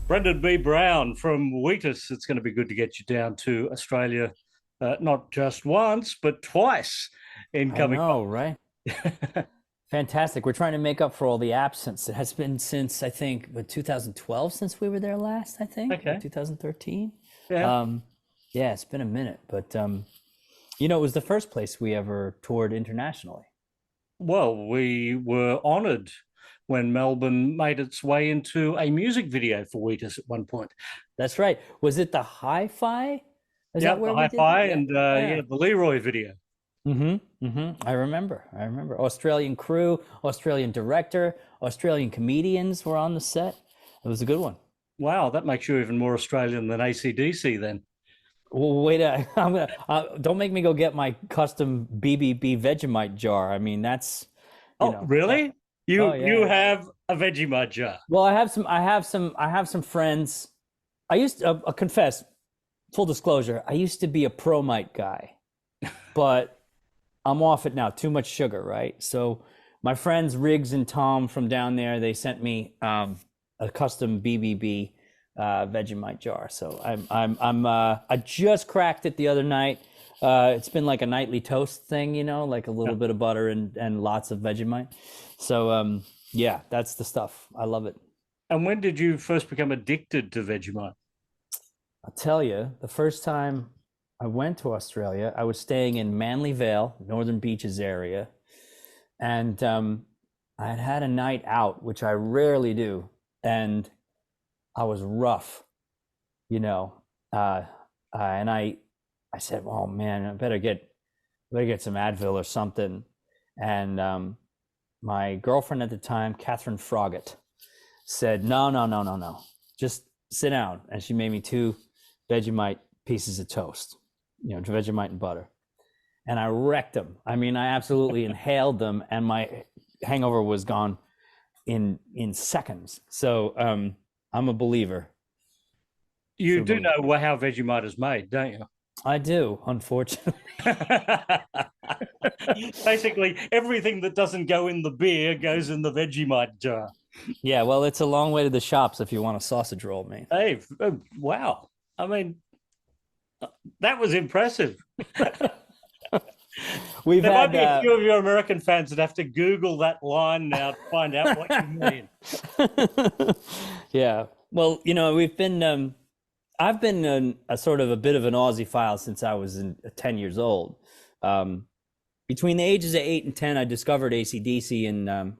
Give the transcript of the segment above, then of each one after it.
Brendan B. Brown from Wheatus. It's going to be good to get you down to Australia, not just once, but twice in coming. I know, right? Fantastic. We're trying to make up for all the absence. It has been since, I think, 2012 since we were there last, I think. Okay. 2013. Yeah. Yeah, it's been a minute, but it was the first place we ever toured internationally. Well, we were honoured when Melbourne made its way into a music video for Wheatus at one point. That's right. Was it the Hi-Fi? Yeah, the Hi-Fi and the Leroy video. I remember. Australian crew, Australian director, Australian comedians were on the set. It was a good one. Wow, that makes you even more Australian than AC/DC then. Well, wait, I'm gonna don't make me go get my custom BBB Vegemite jar. I mean, that's really? You have a Vegemite jar? Well, I have some friends. I used to confess, full disclosure, I used to be a Promite guy, but I'm off it now. Too much sugar, right? So my friends Riggs and Tom from down there, they sent me a custom BBB Vegemite jar. So I just cracked it the other night. It's been like a nightly toast thing, like a little bit of butter and lots of Vegemite. So yeah, that's the stuff. I love it. And when did you first become addicted to Vegemite? I'll tell you, the first time I went to Australia, I was staying in Manly Vale, Northern Beaches area, and I had a night out, which I rarely do, and I was rough, and I said, "Oh man, I better get some Advil or something," and my girlfriend at the time, Catherine Froggatt, said, "No, just sit down," and she made me 2 Vegemite pieces of toast, Vegemite and butter. And I wrecked them. I mean, I absolutely inhaled them, and my hangover was gone in seconds. So I'm a believer. You do know how Vegemite is made, don't you? I do, unfortunately. Basically, everything that doesn't go in the beer goes in the Vegemite jar. Yeah, well, it's a long way to the shops if you want a sausage roll, mate. Hey, wow. I mean, that was impressive. There might be a few of your American fans that have to Google that line now to find out what you mean. Yeah. Well, I've been a sort of a bit of an Aussie-phile since I was 10 years old. Between the ages of 8 and 10, I discovered AC/DC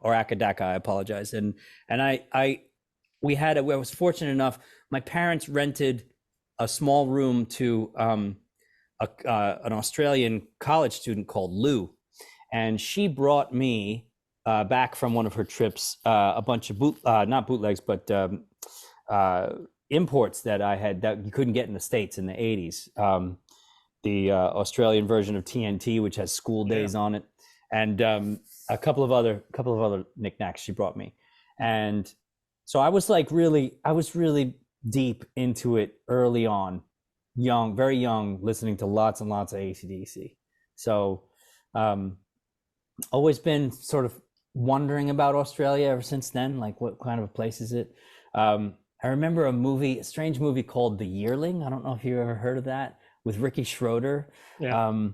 or Akadaka, I apologize. And I was fortunate enough, my parents rented a small room to an Australian college student called Lou. And she brought me back from one of her trips a bunch of not bootlegs, but imports that you couldn't get in the States in the 80s. The Australian version of TNT, which has School Days on it, and a couple of other knickknacks she brought me. And so I was really deep into it early on, very young, listening to lots and lots of AC/DC. So always been sort of wondering about Australia ever since then, like what kind of a place is it? I remember a strange movie called The Yearling. I don't know if you ever heard of that, with Ricky Schroeder. Yeah.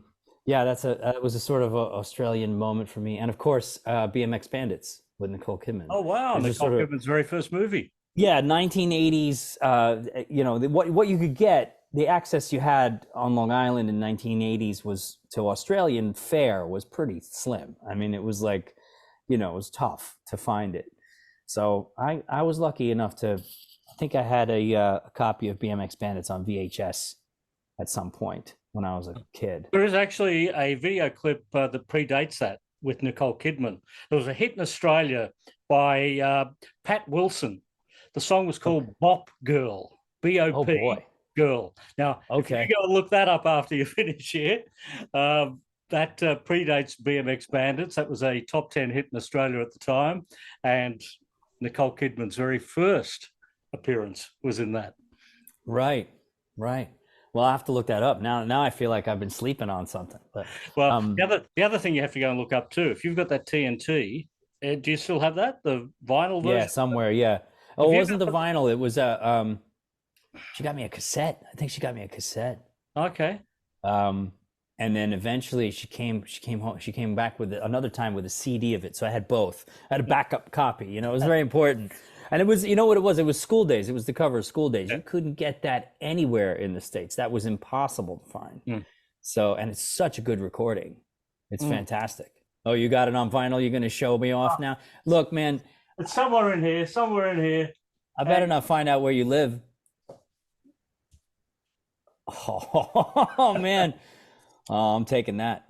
That was a sort of a Australian moment for me. And of course, BMX Bandits with Nicole Kidman. Oh, wow. Nicole Kidman's very first movie. Yeah, 1980s, what you could get, the access you had on Long Island in 1980s to Australian fare was pretty slim. I mean, it was like, it was tough to find it. So I was lucky enough I think I had a copy of BMX Bandits on VHS at some point when I was a kid. There is actually a video clip that predates that with Nicole Kidman. There was a hit in Australia by Pat Wilson. The song was called Bop Girl, B-O-P, Girl. Now, if you go and look that up after you finish here, that predates BMX Bandits. That was a top 10 hit in Australia at the time. And Nicole Kidman's very first appearance was in that. Right. Well, I have to look that up now. Now I feel like I've been sleeping on something. But Well, the other thing you have to go and look up too, if you've got that TNT, do you still have that, the vinyl version? yeah, somewhere, yeah. Oh, Have it you wasn't got the vinyl. It was a she got me a cassette. I think she got me a cassette. Okay. And then eventually she came home. She came back with another time with a CD of it. So I had both. I had a backup copy. You know, it was very important. And it was, you know what it was? It was School Days. It was the cover of School Days. You couldn't get that anywhere in the States. That was impossible to find. So, and it's such a good recording. It's fantastic. Oh, you got it on vinyl? You're going to show me off now? Look, man. It's somewhere in here. Somewhere in here. I better not find out where you live. Oh, man. Oh, I'm taking that.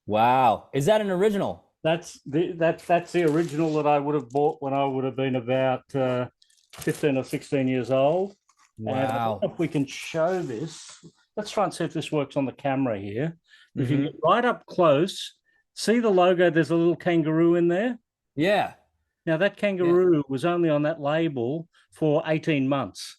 Wow. Is that an original? That's the original that I would have bought when I would have been about 15 or 16 years old. Wow. And I don't know if we can show this. Let's try and see if this works on the camera here. If you get right up close, see the logo, there's a little kangaroo in there. Yeah. Now that kangaroo was only on that label for 18 months.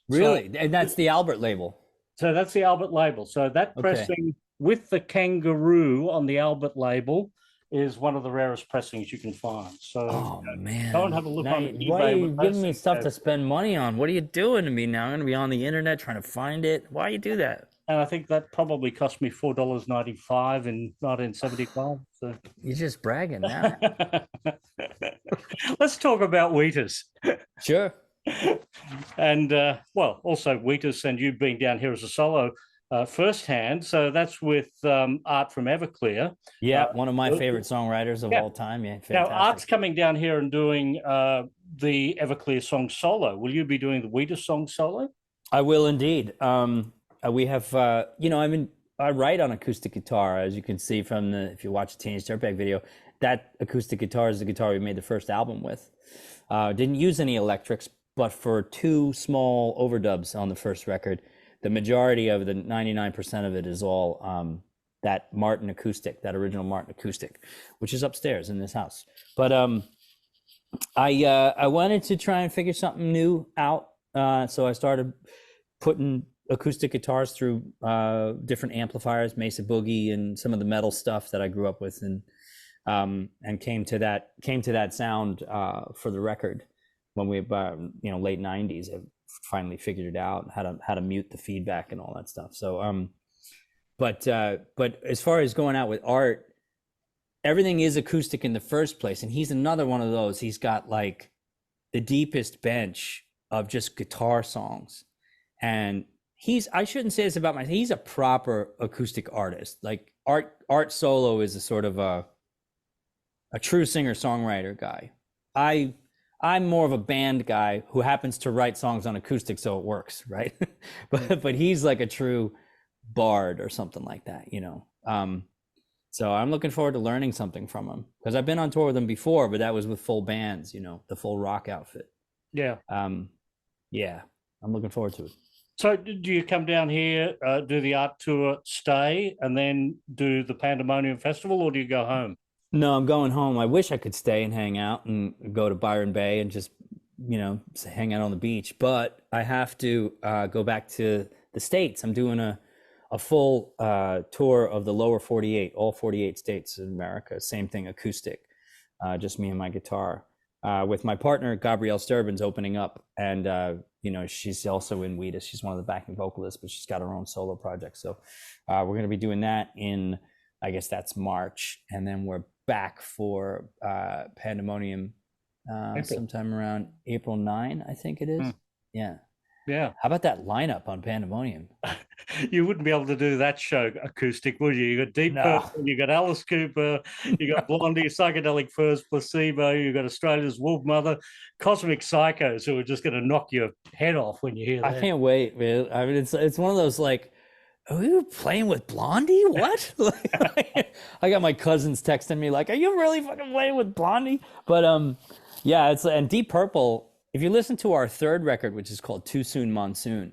Really? And that's the Albert label. So that's the Albert label. So that pressing with the kangaroo on the Albert label is one of the rarest pressings you can find. So man, go and have a look on eBay. Why are you giving me stuff to spend money on? What are you doing to me now? I'm going to be on the internet trying to find it. Why you do that? And I think that probably cost me $4.95 in 1975. So you're just bragging now. Let's talk about Wheatus. Sure. And well, also Wheatus and you being down here as a solo firsthand. So that's with Art from Everclear. Yeah, one of my favorite songwriters of all time. Yeah, fantastic. Now Art's coming down here and doing the Everclear song solo. Will you be doing the Wheatus song solo? I will indeed. We have, you know, I write on acoustic guitar, as you can see from if you watch the Teenage Dirtbag video. That acoustic guitar is the guitar we made the first album with. Didn't use any electrics, but for 2 small overdubs on the first record, the majority of the 99% of it is all that Martin acoustic, that original Martin acoustic, which is upstairs in this house. But I wanted to try and figure something new out, so I started putting acoustic guitars through different amplifiers, Mesa Boogie, and some of the metal stuff that I grew up with, and came to that sound for the record when we you know, late 90s. I finally figured it out, how to mute the feedback and all that stuff. So but as far as going out with Art, everything is acoustic in the first place, and he's another one of those. He's got like the deepest bench of just guitar songs, and I shouldn't say this about myself, he's a proper acoustic artist. Like Art solo is a sort of a true singer-songwriter guy. I'm more of a band guy who happens to write songs on acoustic, so it works, right? but he's like a true bard or something like that, you know. So I'm looking forward to learning something from him, because I've been on tour with him before, but that was with full bands, you know, the full rock outfit. Yeah. Yeah, I'm looking forward to it. So do you come down here, do the Art tour, stay, and then do the Pandemonium Festival, or do you go home? No, I'm going home. I wish I could stay and hang out and go to Byron Bay and just, you know, hang out on the beach. But I have to go back to the States. I'm doing a full tour of the lower 48, all 48 states in America. Same thing, acoustic, just me and my guitar. With my partner, Gabrielle Sturbin's opening up. And, you know, she's also in Wheatus. She's one of the backing vocalists, but she's got her own solo project. So we're going to be doing that in, I guess that's March. And then we're back for Pandemonium sometime around April 9, I think it is. Yeah. Yeah. How about that lineup on Pandemonium? You wouldn't be able to do that show acoustic, would you? You got Deep Purple, you got Alice Cooper, you got Blondie, Psychedelic Furs, Placebo, you got Australia's Wolf Mother, Cosmic Psychos, who are just going to knock your head off when you hear that. I can't wait, man. I mean, it's one of those like, are you playing with Blondie? What? I got my cousins texting me like, are you really fucking playing with Blondie? But yeah, and Deep Purple, if you listen to our third record, which is called Too Soon Monsoon,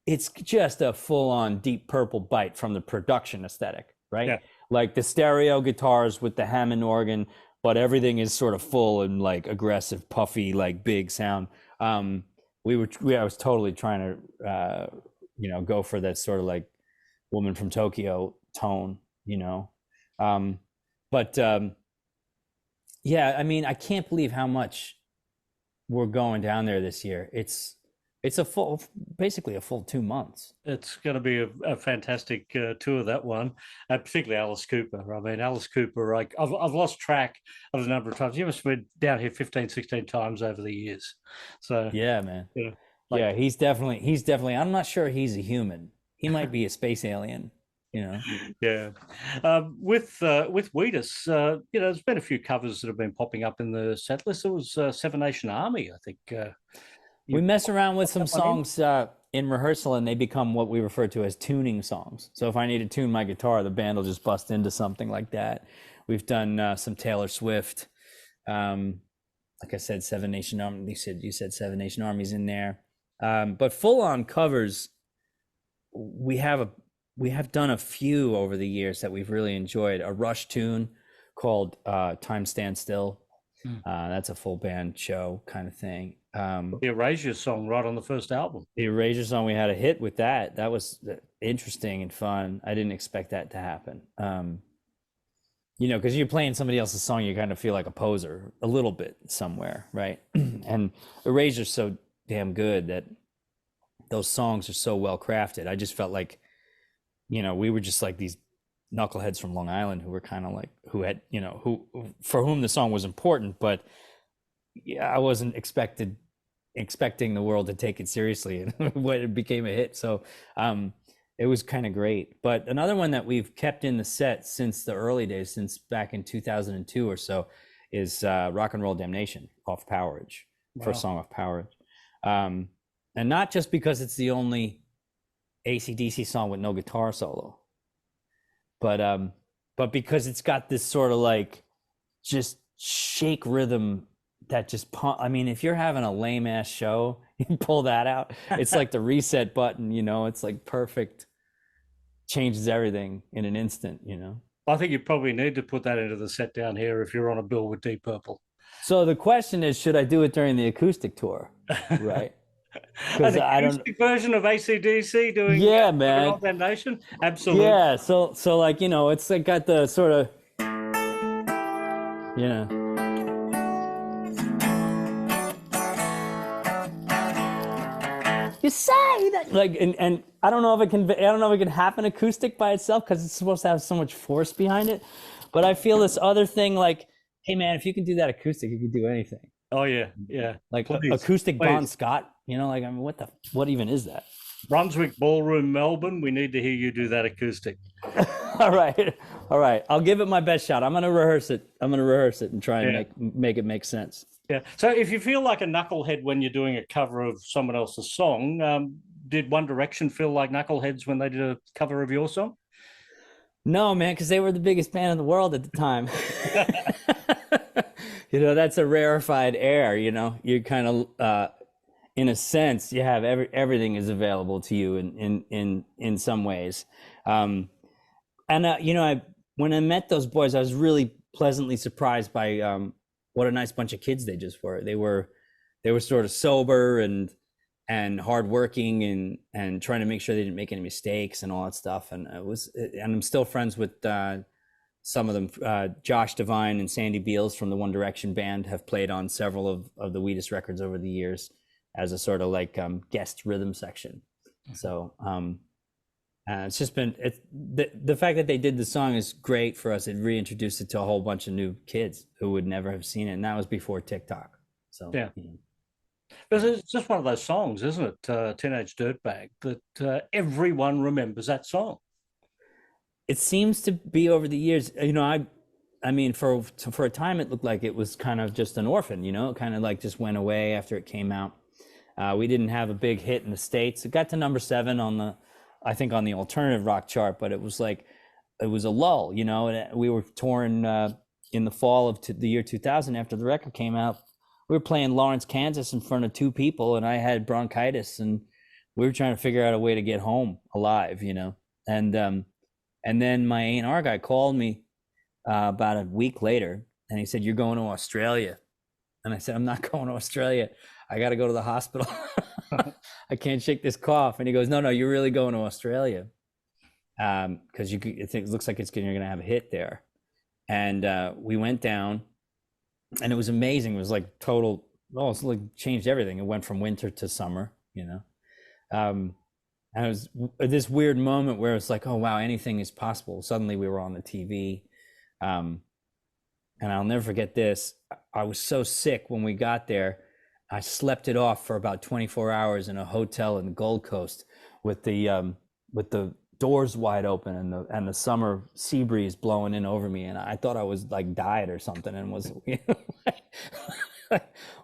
it's just a full-on Deep Purple bite from the production aesthetic, right? Yeah. Like the stereo guitars with the Hammond organ, but everything is sort of full and like aggressive, puffy, like big sound. I was totally trying to go for that sort of like Woman from Tokyo tone, but yeah, I mean, I can't believe how much we're going down there this year. It's basically a full 2 months. It's going to be a fantastic tour, that one, particularly Alice Cooper. I mean, Alice Cooper, I've lost track of the number of times. You must have been down here 15, 16 times over the years. So yeah, man. Yeah, he's definitely, I'm not sure he's a human. He might be a space alien, Yeah. With Wheatus, there's been a few covers that have been popping up in the set list. There was Seven Nation Army, I think. We mess around with some songs in rehearsal, and they become what we refer to as tuning songs. So if I need to tune my guitar, the band will just bust into something like that. We've done some Taylor Swift. Like I said, Seven Nation Army. You said Seven Nation Army's in there. But full-on covers, we have done a few over the years that we've really enjoyed. A Rush tune called Time Stands Still. That's a full band show kind of thing. The Erasure song right on the first album. The Erasure song, we had a hit with that. That was interesting and fun. I didn't expect that to happen. Because you're playing somebody else's song, you kind of feel like a poser a little bit somewhere, right? And Erasure's so damn good that those songs are so well crafted. I just felt like, we were just like these knuckleheads from Long Island who were kind of like, for whom the song was important, but yeah, I wasn't expecting the world to take it seriously, and when it became a hit. So it was kind of great. But another one that we've kept in the set since the early days, since back in 2002 or so, is Rock and Roll Damnation off Powerage. Wow. First song off Powerage. And not just because it's the only AC/DC song with no guitar solo, but because it's got this sort of like just shake rhythm that just I mean, if you're having a lame ass show, you pull that out, it's like the reset button, it's like perfect, changes everything in an instant. I think you probably need to put that into the set down here if you're on a bill with Deep Purple. So the question is, should I do it during the acoustic tour? Right. Because I don't version of AC/DC doing man, Damnation. Absolutely. Yeah. So like, it's like got the sort of you say that, like, and I don't know if it can happen acoustic by itself because it's supposed to have so much force behind it. But I feel this other thing, like, hey man, if you can do that acoustic, you can do anything. Oh yeah. Like acoustic Bon Scott, like, I mean, what even is that? Brunswick Ballroom, Melbourne. We need to hear you do that acoustic. All right. I'll give it my best shot. I'm gonna rehearse it and try and make it make sense. Yeah. So if you feel like a knucklehead when you're doing a cover of someone else's song, did One Direction feel like knuckleheads when they did a cover of your song? No, man, because they were the biggest band in the world at the time. That's a rarefied air. You kind of, in a sense, you have everything is available to you in some ways. And when I met those boys, I was really pleasantly surprised by what a nice bunch of kids they just were. They were sort of sober and hardworking and trying to make sure they didn't make any mistakes and all that stuff. And I'm still friends with some of them. Josh Devine and Sandy Beals from the One Direction band have played on several of the Wheatus records over the years as a sort of like guest rhythm section. So it's just been the fact that they did the song is great for us. It reintroduced it to a whole bunch of new kids who would never have seen it, and that was before TikTok. So yeah. But it's just one of those songs, isn't it? Teenage Dirtbag, that everyone remembers that song. It seems to be over the years. I mean, for a time, it looked like it was kind of just an orphan. It kind of like just went away after it came out. We didn't have a big hit in the States. It got to number 7 on the alternative rock chart, but it was a lull. We were touring in the fall of the year 2000 after the record came out. We were playing Lawrence, Kansas in front of 2 people, and I had bronchitis, and we were trying to figure out a way to get home alive, and then my A&R guy called me about a week later, and he said, "You're going to Australia." And I said, "I'm not going to Australia. I got to go to the hospital." I can't shake this cough. And he goes, no, you're really going to Australia. Because it looks like you're going to have a hit there. And we went down, and it was amazing. It was like it's like changed everything. It went from winter to summer, and it was this weird moment where it's like, oh wow, anything is possible. Suddenly we were on the TV, and I'll never forget this. I was so sick when we got there. I slept it off for about 24 hours in a hotel in the Gold Coast with the doors wide open and the summer sea breeze blowing in over me, and I thought I was like died or something, and was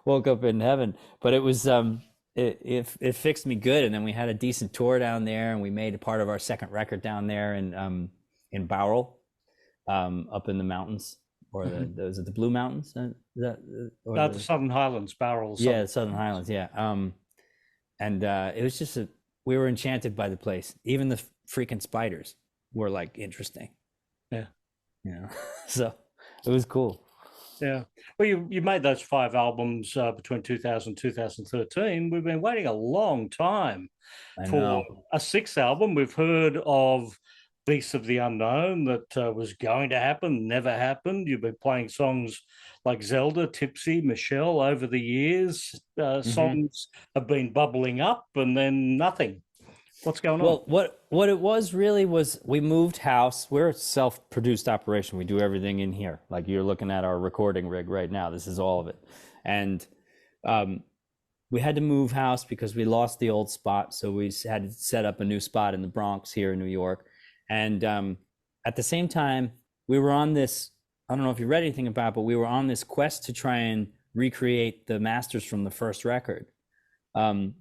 woke up in heaven. But it was it fixed me good, and then we had a decent tour down there, and we made a part of our second record down there in Bowral, up in the mountains, or was it the Blue Mountains? The Southern Highlands, Bowral. Yeah, the Southern Highlands. Yeah, and it was just we were enchanted by the place. Even the freaking spiders were like interesting. Yeah, so it was cool. Yeah. Well, you made those 5 albums between 2000 and 2013. We've been waiting a long time for a 6th album. We've heard of Beasts of the Unknown that was going to happen, never happened. You've been playing songs like Zelda, Tipsy, Michelle over the years. Songs have been bubbling up and then nothing. What's going on? Well, what it was really was we moved house. We're a self-produced operation. We do everything in here. Like you're looking at our recording rig right now. This is all of it. And we had to move house because we lost the old spot. So we had to set up a new spot in the Bronx here in New York. And at the same time, we were on this, I don't know if you read anything about it, but we were on this quest to try and recreate the masters from the first record.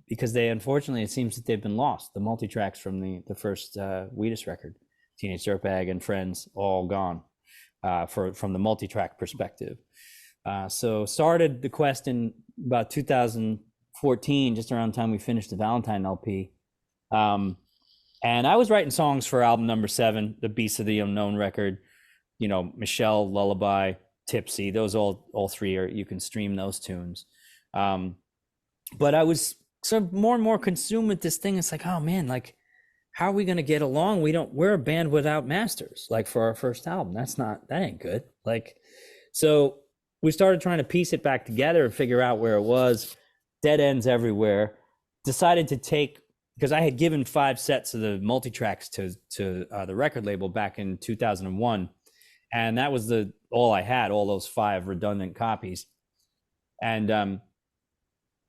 Because they, unfortunately, it seems that they've been lost. The multi-tracks from the first Wheatus record, Teenage Dirtbag and Friends, all gone from the multi-track perspective. So started the quest in about 2014, just around the time we finished the Valentine LP. And I was writing songs for album number 7, the Beasts of the Unknown record, Michelle, Lullaby, Tipsy, those all 3 are, you can stream those tunes. But I was sort of more and more consumed with this thing. It's like, oh man, like, how are we going to get along? We're a band without masters, like for our first album. That ain't good. Like, so we started trying to piece it back together and figure out where it was. Dead ends everywhere. Decided to take, because I had given 5 sets of the multi-tracks to the record label back in 2001. And that was all I had, all those 5 redundant copies. And,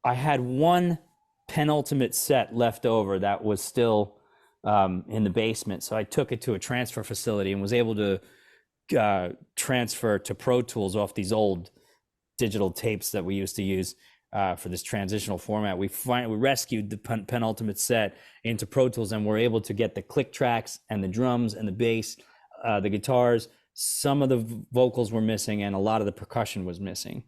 I had one penultimate set left over that was still in the basement. So I took it to a transfer facility and was able to transfer to Pro Tools off these old digital tapes that we used to use for this transitional format. We rescued the penultimate set into Pro Tools and were able to get the click tracks and the drums and the bass, the guitars. Some of the vocals were missing and a lot of the percussion was missing.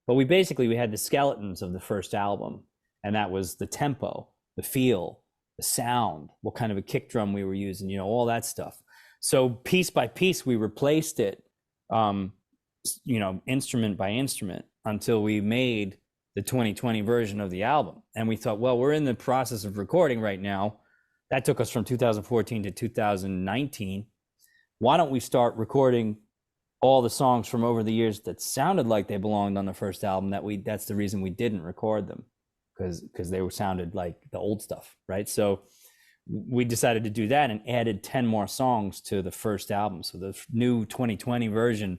But we had the skeletons of the first album, and that was the tempo, the feel, the sound, what kind of a kick drum we were using, all that stuff. So piece by piece, we replaced it, instrument by instrument until we made the 2020 version of the album. And we thought, well, we're in the process of recording right now. That took us from 2014 to 2019. Why don't we start recording all the songs from over the years that sounded like they belonged on the first album? That's the reason we didn't record them, because they sounded like the old stuff, right? So we decided to do that and added 10 more songs to the first album. So the new 2020 version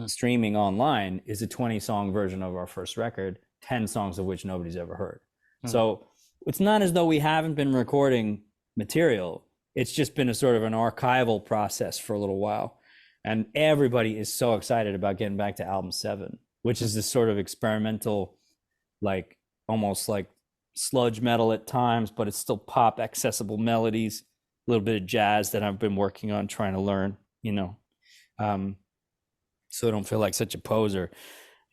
streaming online is a 20-song version of our first record, 10 songs of which nobody's ever heard. So it's not as though we haven't been recording material. It's just been a sort of an archival process for a little while. And everybody is so excited about getting back to album 7, which is this sort of experimental, like almost like sludge metal at times, but it's still pop accessible melodies, a little bit of jazz that I've been working on trying to learn, so I don't feel like such a poser.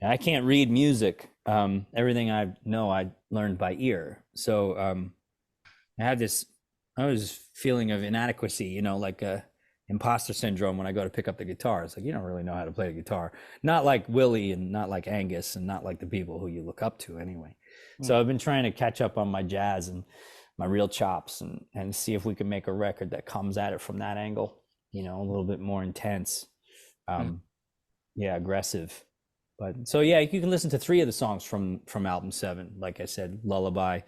I can't read music. Everything I know, I learned by ear. So I have this feeling of inadequacy, like a imposter syndrome when I go to pick up the guitar. It's like, you don't really know how to play the guitar. Not like Willie and not like Angus and not like the people who you look up to anyway. So I've been trying to catch up on my jazz and my real chops and see if we can make a record that comes at it from that angle, you know, a little bit more intense. Yeah, aggressive. But so yeah, you can listen to 3 of the songs from album 7. Like I said, Lullaby,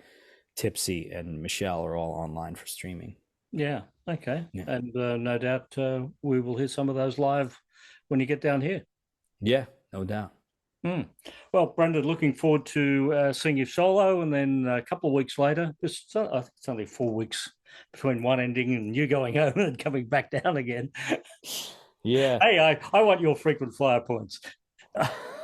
Tipsy, and Michelle are all online for streaming. Yeah. Okay. Yeah. And no doubt we will hear some of those live when you get down here. Yeah, no doubt. Well, Brendan, looking forward to seeing you solo, and then a couple of weeks later, I think it's only 4 weeks between one ending and you going home and coming back down again. Yeah. Hey, I want your frequent flyer points.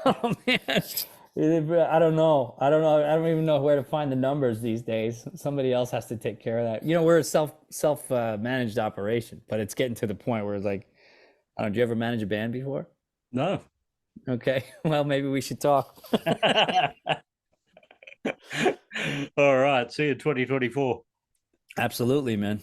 Oh man, I don't know. I don't even know where to find the numbers these days. Somebody else has to take care of that. You know, we're a self managed operation, but it's getting to the point where it's like, I don't know. Did you ever manage a band before? No. Okay. Well, maybe we should talk. All right. See you in 2024. Absolutely, man.